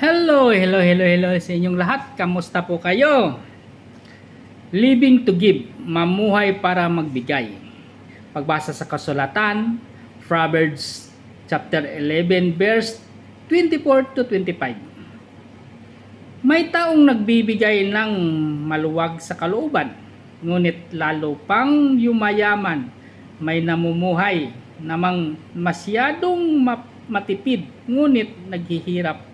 Hello sa inyong lahat. Kamusta po kayo? Living to give, mamuhay para magbigay. Pagbasa sa kasulatan, Proverbs chapter 11 verse 24 to 25. May taong nagbibigay ng maluwag sa kalooban, ngunit lalo pang yumayaman, may namumuhay namang masyadong matipid, ngunit naghihirap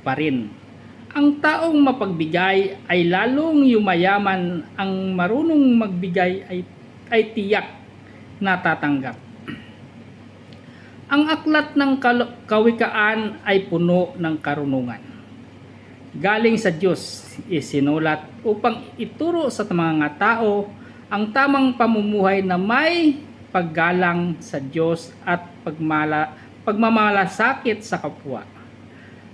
pa rin. Ang taong mapagbigay ay lalong yumayaman, ang marunong magbigay ay tiyak na tatanggap. Ang aklat ng kawikaan ay puno ng karunungan. Galing sa Diyos, isinulat upang ituro sa mga tao ang tamang pamumuhay na may paggalang sa Diyos at pagmamalasakit sa kapwa.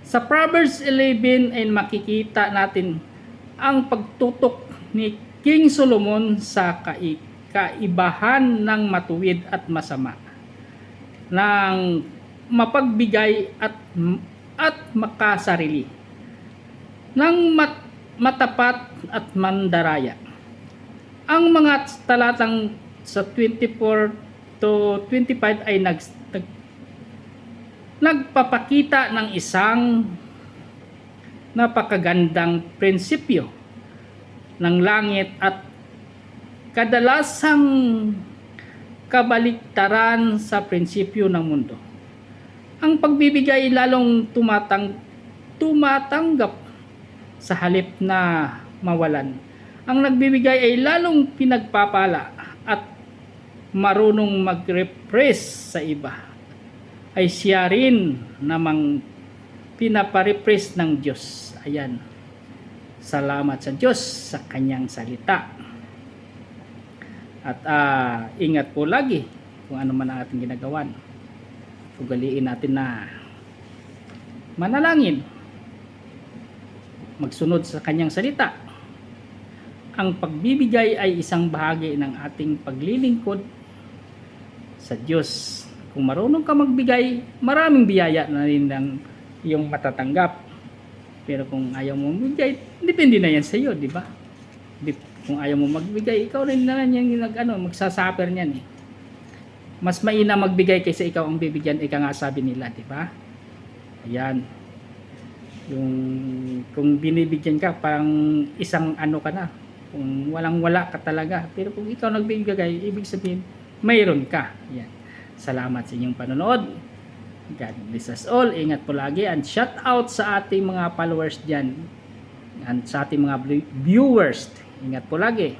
Sa Proverbs 11 ay makikita natin ang pagtutok ni King Solomon sa kaibahan ng matuwid at masama, ng mapagbigay at makasarili, ng matapat at mandaraya. Ang mga talatang sa 24 to 25 ay nagpapakita ng isang napakagandang prinsipyo ng langit at kadalasang kabaliktaran sa prinsipyo ng mundo. Ang pagbibigay lalong tumatanggap sa halip na mawalan. Ang nagbibigay ay lalong pinagpapala at marunong mag-repress sa iba ay siya rin namang pinaparepress ng Diyos. Ayan. Salamat sa Diyos sa kanyang salita. At ingat po lagi kung ano man ang ating ginagawan. Ugaliin natin na manalangin, magsunod sa kanyang salita. Ang pagbibigay ay isang bahagi ng ating paglilingkod sa Diyos. Kung marunong ka magbigay, maraming biyaya na rin ng iyong matatanggap. Pero kung ayaw mo magbigay, depende na yan sa iyo, di ba? Kung ayaw mo magbigay, ikaw rin na yan magsasuffer niyan eh. Mas mainam magbigay kaysa ikaw ang bibigyan, ika nga sabi nila, di ba? Ayan. Kung binibigyan ka, parang isang ka na. Kung walang-wala ka talaga. Pero kung ikaw nagbibigay, ibig sabihin, mayroon ka. Ayan. Salamat sa inyong panonood. God bless us all. Ingat po lagi. And shout out sa ating mga followers dyan. And sa ating mga viewers. Ingat po lagi.